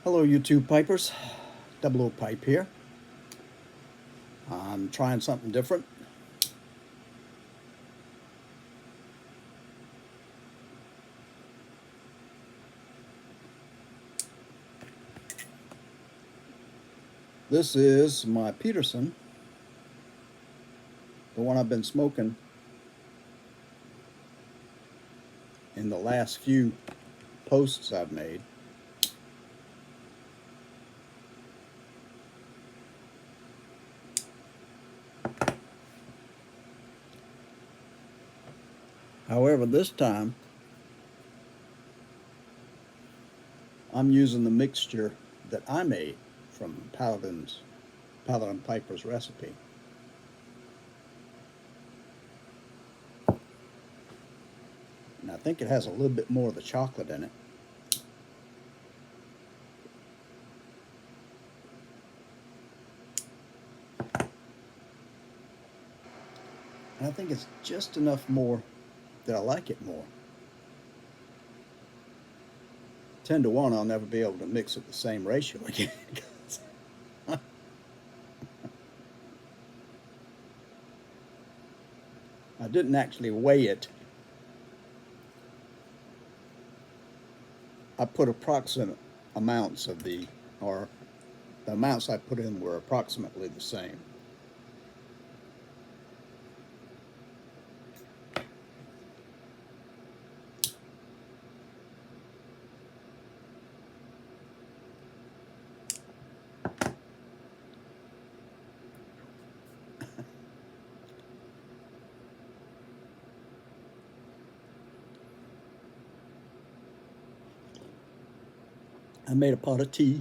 Hello YouTube Pipers, Double O Pipe here. I'm trying something different. This is my Peterson, the one I've been smoking in the last few posts I've made. However, this time I'm using the mixture that I made from Paladin Piper's recipe. And I think it has a little bit more of the chocolate in it. And I think it's just enough more that I like it more. 10 to 1, I'll never be able to mix it the same ratio again. I didn't actually weigh it. I put approximate amounts of the amounts I put in were approximately the same. I made a pot of tea,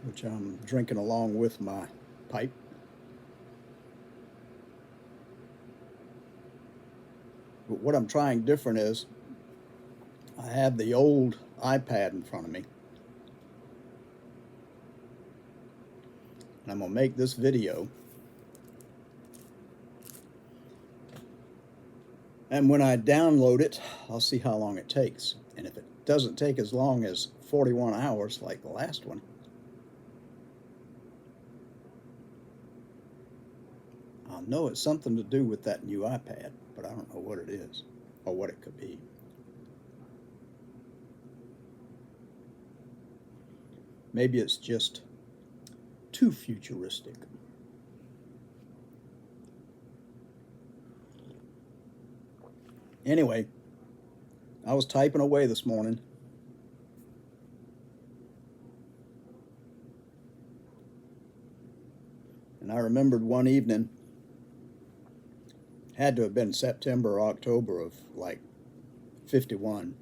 which I'm drinking along with my pipe. But what I'm trying different is I have the old iPad in front of me. And I'm going to make this video. And when I download it, I'll see how long it takes. And if it doesn't take as long as 41 hours like the last one, I'll know it's something to do with that new iPad, but I don't know what it is or what it could be. Maybe it's just too futuristic. Anyway, I was typing away this morning. And I remembered one evening, had to have been September or October of like 51.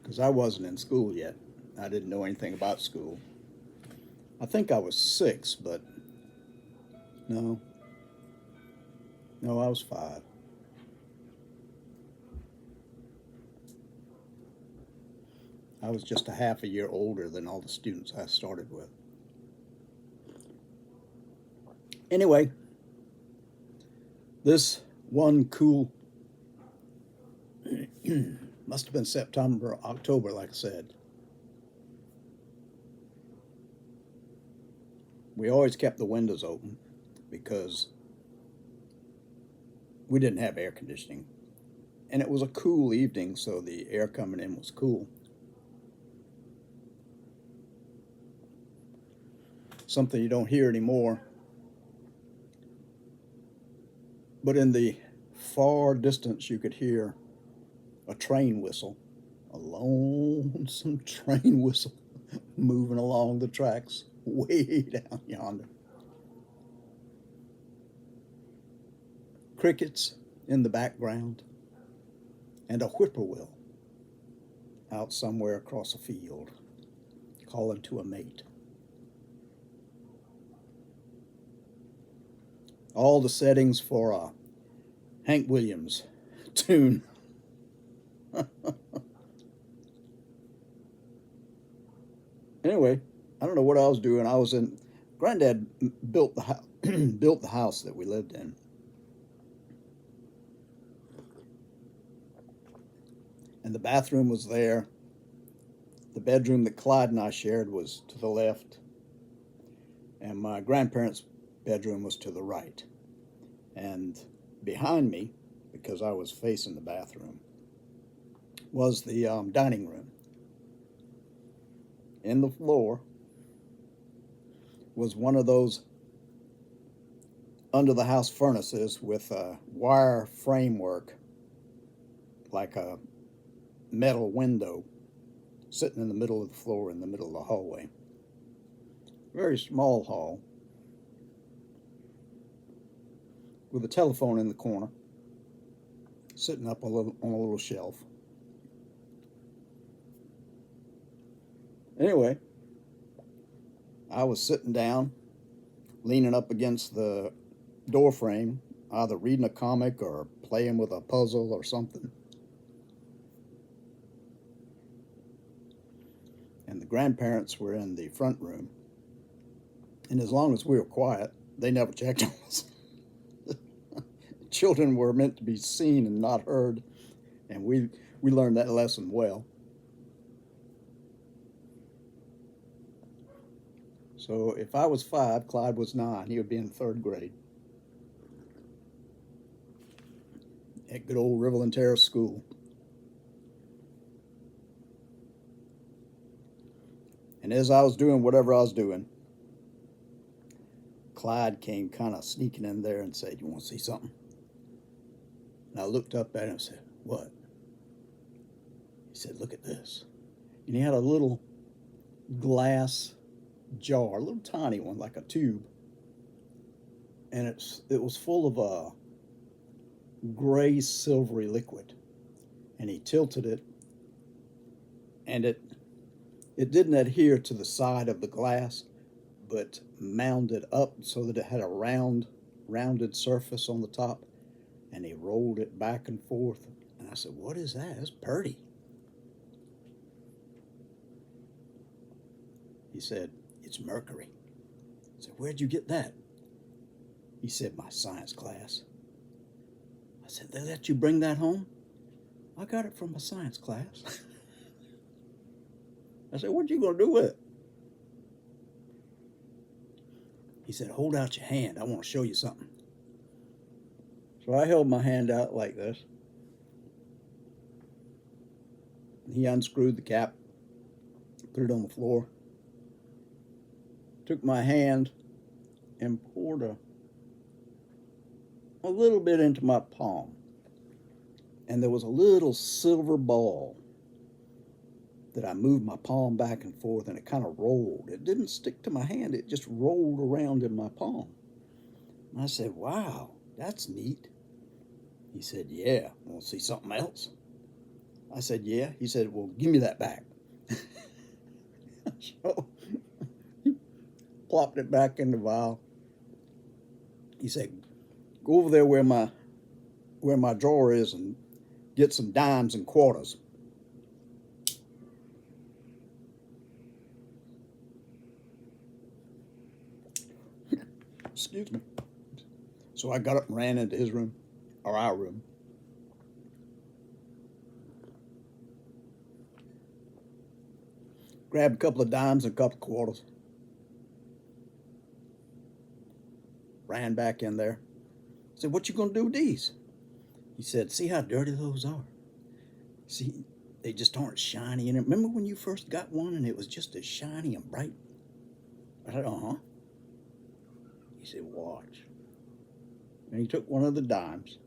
Because I wasn't in school yet. I didn't know anything about school. I think I was 6, but no, I was 5. I was just a half a year older than all the students I started with. Anyway, this one cool, must have been September, October, like I said. We always kept the windows open because we didn't have air conditioning. And it was a cool evening, so the air coming in was cool. Something you don't hear anymore. But in the far distance, you could hear a train whistle, a lonesome train whistle moving along the tracks way down yonder. Crickets in the background, and a whippoorwill out somewhere across a field calling to a mate. All the settings for a Hank Williams tune. Anyway, I don't know what I was doing. I was in, Granddad built the house that we lived in. And the bathroom was there. The bedroom that Clyde and I shared was to the left, and my grandparents' bedroom was to the right. And behind me, because I was facing the bathroom, was the dining room. In the floor was one of those under the house furnaces with a wire framework, like a metal window, sitting in the middle of the floor in the middle of the hallway. Very small hall with a telephone in the corner, sitting up on a little shelf. Anyway, I was sitting down, leaning up against the door frame, either reading a comic or playing with a puzzle or something. And the grandparents were in the front room. And as long as we were quiet, they never checked on us. Children were meant to be seen and not heard, and we learned that lesson well. So if I was 5, Clyde was 9. He would be in 3rd grade at good old Riverland Terrace School. And as I was doing whatever I was doing, Clyde came kind of sneaking in there and said, "You want to see something?" And I looked up at him and said, "What?" He said, "Look at this." And he had a little glass jar, a little tiny one, like a tube. And it was full of a gray silvery liquid. And he tilted it, and it didn't adhere to the side of the glass, but mounded up so that it had a rounded surface on the top. And he rolled it back and forth. And I said, "What is that? That's pretty." He said, "It's mercury." I said, "Where'd you get that?" He said, "My science class." I said, "They let you bring that home?" "I got it from my science class." I said, "What you going to do with it?" He said, "Hold out your hand. I want to show you something." So I held my hand out like this. He unscrewed the cap, put it on the floor, took my hand and poured a little bit into my palm. And there was a little silver ball that I moved my palm back and forth, and it kind of rolled. It didn't stick to my hand. It just rolled around in my palm. And I said, "Wow, that's neat." He said, "Yeah, want to see something else?" I said, "Yeah." He said, "Well, give me that back." So he plopped it back in the vial. He said, "Go over there where my drawer is and get some dimes and quarters." Excuse me. So I got up and ran into his room, or our room. Grabbed a couple of dimes and a couple of quarters. Ran back in there. I said, "What you gonna do with these?" He said, "See how dirty those are? See, they just aren't shiny. And remember when you first got one and it was just as shiny and bright?" I said, "Uh-huh." He said, "Watch." And he took one of the dimes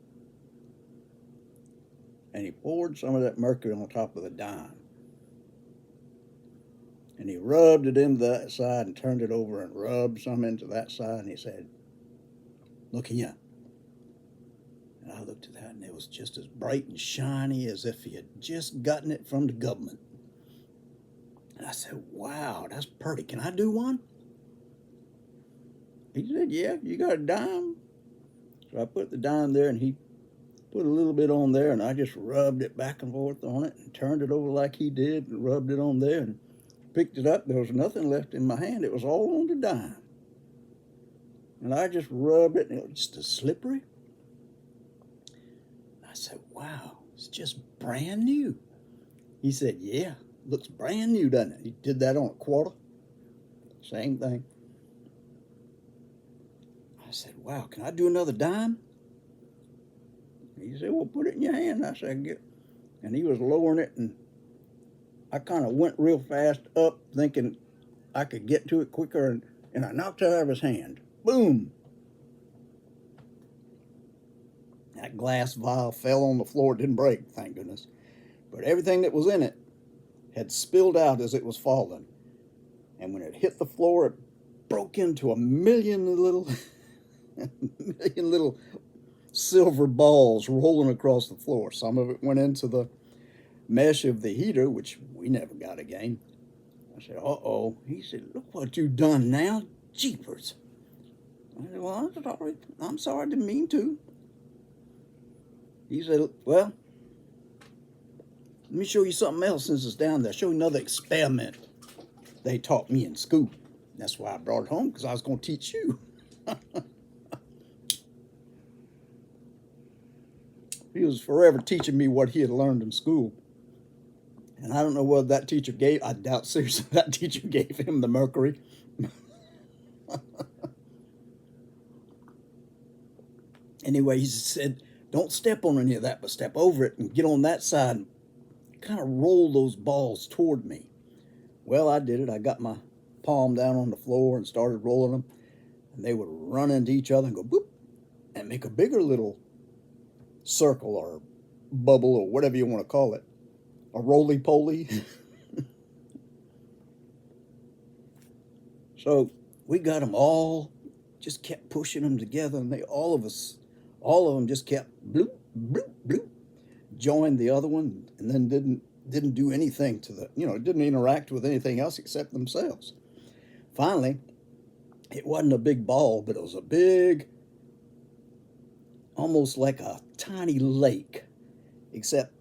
and he poured some of that mercury on top of the dime. And he rubbed it into that side and turned it over and rubbed some into that side. And he said, "Look here." And I looked at that, and it was just as bright and shiny as if he had just gotten it from the government. And I said, "Wow, that's pretty. Can I do one?" He said, "Yeah, you got a dime?" So I put the dime there, and he put a little bit on there, and I just rubbed it back and forth on it and turned it over like he did and rubbed it on there and picked it up. There was nothing left in my hand. It was all on the dime. And I just rubbed it, and it was just as slippery. I said, "Wow, it's just brand new." He said, yeah, looks brand new, doesn't it? He did that on a quarter. Same thing. I said, wow, can I do another dime? He said, well, put it in your hand. I said, get. And he was lowering it, and I kind of went real fast up, thinking I could get to it quicker, and I knocked it out of his hand. Boom! That glass vial fell on the floor. It didn't break, thank goodness. But everything that was in it had spilled out as it was falling. And when it hit the floor, it broke into a million little silver balls rolling across the floor. Some of it went into the mesh of the heater, which we never got again. I said, uh-oh. He said, look what you done now. Jeepers. I said, well, I'm sorry, I didn't mean to. He said, well, let me show you something else since it's down there. Show you another experiment they taught me in school. That's why I brought it home, because I was going to teach you. He was forever teaching me what he had learned in school. And I don't know whether that teacher I doubt seriously that teacher gave him the mercury. Anyway, he said, don't step on any of that, but step over it and get on that side and kind of roll those balls toward me. Well, I did it. I got my palm down on the floor and started rolling them. And they would run into each other and go boop and make a bigger little circle or bubble or whatever you want to call it. A roly-poly. So we got them all, just kept pushing them together, and all of them just kept bloop, bloop, bloop, joined the other one, and then didn't do anything to it didn't interact with anything else except themselves. Finally, it wasn't a big ball, but it was a big, almost like a tiny lake, except,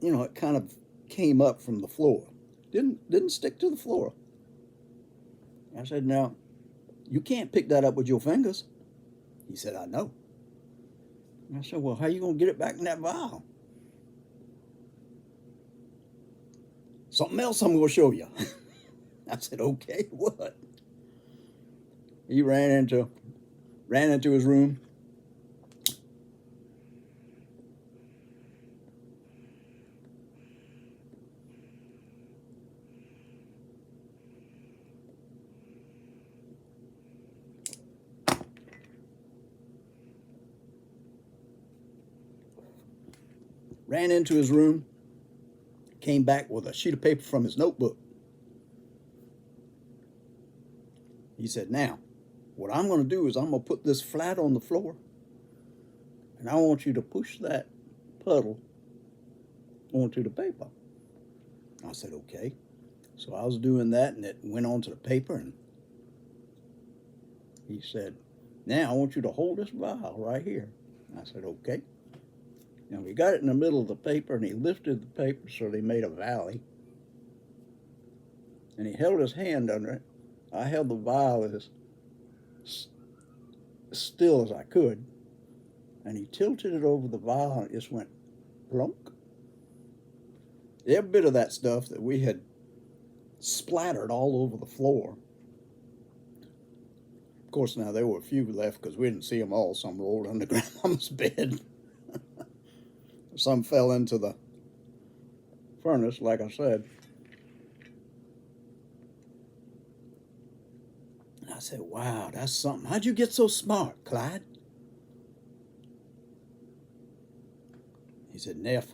it kind of came up from the floor. Didn't stick to the floor. I said, now, you can't pick that up with your fingers. He said, I know. I said, well, how are you going to get it back in that vial? Something else I'm going to show you. I said, okay, what? He ran into his room. Came back with a sheet of paper from his notebook. He said, now, what I'm going to do is I'm going to put this flat on the floor, and I want you to push that puddle onto the paper. I said, okay. So I was doing that, and it went onto the paper, and he said, now I want you to hold this vial right here. I said, okay. Now he got it in the middle of the paper, and he lifted the paper so they made a valley. And he held his hand under it. I held the vial as still as I could. And he tilted it over the vial, and it just went plunk. Every bit of that stuff that we had splattered all over the floor. Of course, now there were a few left because we didn't see them all. Some rolled under Grandmama's bed. Some fell into the furnace, like I said. And I said, wow, that's something. How'd you get so smart, Clyde? He said, Neff,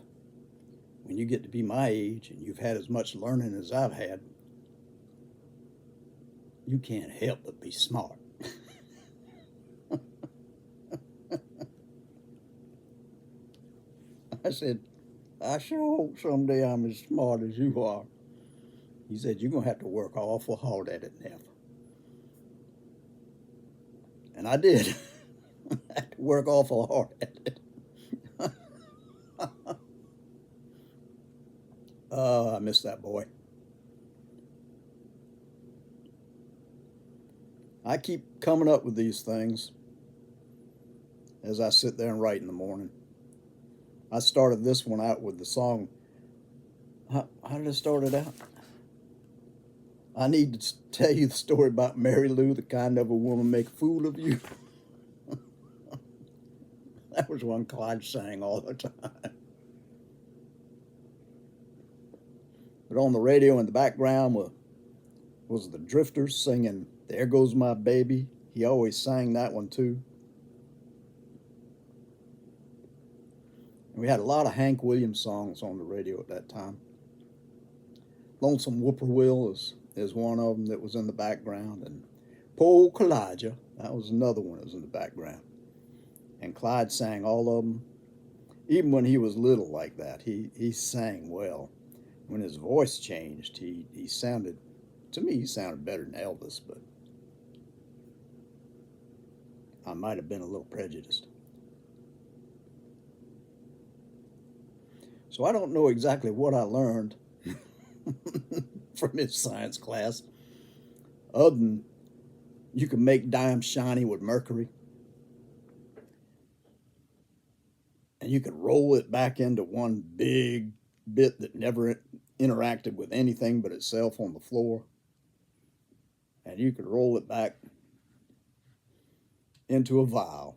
when you get to be my age and you've had as much learning as I've had, you can't help but be smart. I said, I sure hope someday I'm as smart as you are. He said, you're going to have to work awful hard at it, Neff. And I did. I had to work awful hard at it. I miss that boy. I keep coming up with these things as I sit there and write in the morning. I started this one out with the song How did it start it out? I need to tell you the story about Mary Lou, the kind of a woman make a fool of you. That was one Clyde sang all the time. But on the radio in the background was the Drifters singing "There Goes My Baby." He always sang that one too. And we had a lot of Hank Williams songs on the radio at that time. Lonesome Whippoorwill is one of them that was in the background, and Poor Clyde, that was another one that was in the background. And Clyde sang all of them. Even when he was little like that, he sang well. When his voice changed, he sounded, to me, he sounded better than Elvis, but I might have been a little prejudiced. So I don't know exactly what I learned from his science class, other than you can make dimes shiny with mercury, and you could roll it back into one big bit that never interacted with anything but itself on the floor, and you could roll it back into a vial.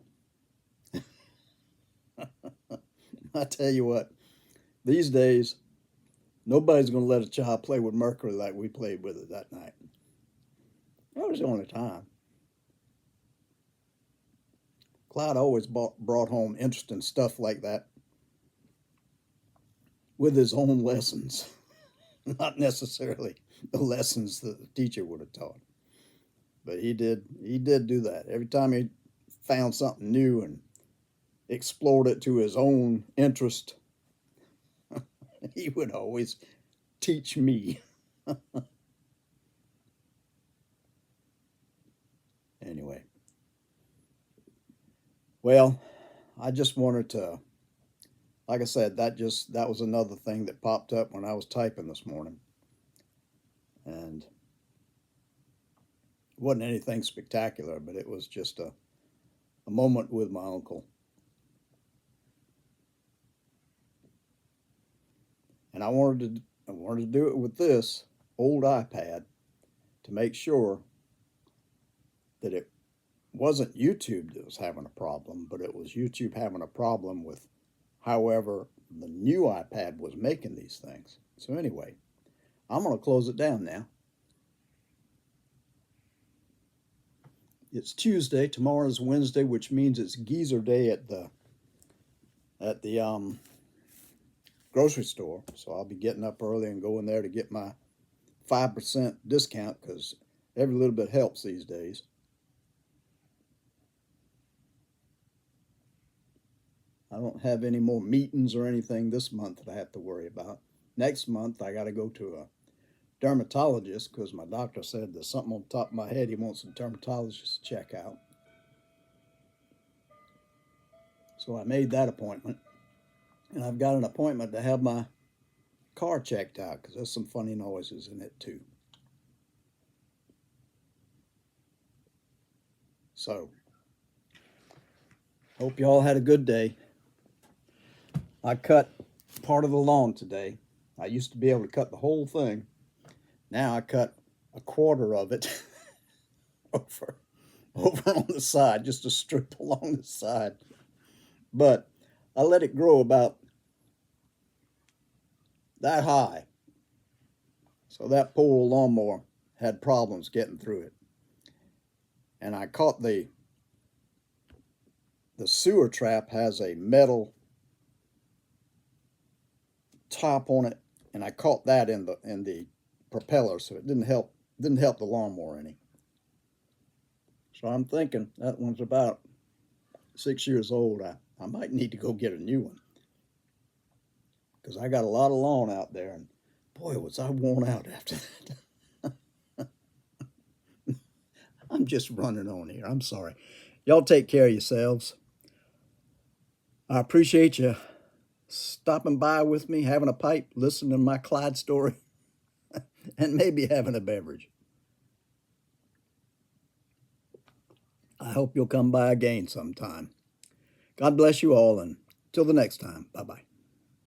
I tell you what, these days, nobody's going to let a child play with mercury like we played with it that night. That was the only time. Clyde always brought home interesting stuff like that with his own lessons, not necessarily the lessons that the teacher would have taught. But he did do that. Every time he found something new and explored it to his own interest, he would always teach me. Anyway, well, I just wanted to, like I said, that was another thing that popped up when I was typing this morning. And it wasn't anything spectacular, but it was just a moment with my uncle. And I wanted to do it with this old iPad to make sure that it wasn't YouTube that was having a problem, but it was YouTube having a problem with however the new iPad was making these things. So anyway, I'm going to close it down now. It's Tuesday. Tomorrow's Wednesday, which means it's geezer day at the grocery store. So I'll be getting up early and going there to get my 5% discount, because every little bit helps these days. I don't have any more meetings or anything this month that I have to worry about. Next month, I got to go to a dermatologist because my doctor said there's something on the top of my head he wants a dermatologist to check out. So I made that appointment. And I've got an appointment to have my car checked out because there's some funny noises in it too. So, hope y'all had a good day. I cut part of the lawn today. I used to be able to cut the whole thing. Now I cut a quarter of it over on the side, just a strip along the side. But I let it grow about that high. So that poor lawnmower had problems getting through it. And I caught the sewer trap has a metal top on it, and I caught that in the propeller, so it didn't help the lawnmower any. So I'm thinking that one's about 6 years old. I might need to go get a new one because I got a lot of lawn out there, and boy, was I worn out after that. I'm just running on here. I'm sorry. Y'all take care of yourselves. I appreciate you stopping by with me, having a pipe, listening to my Clyde story, and maybe having a beverage. I hope you'll come by again sometime. God bless you all, and till the next time, bye-bye.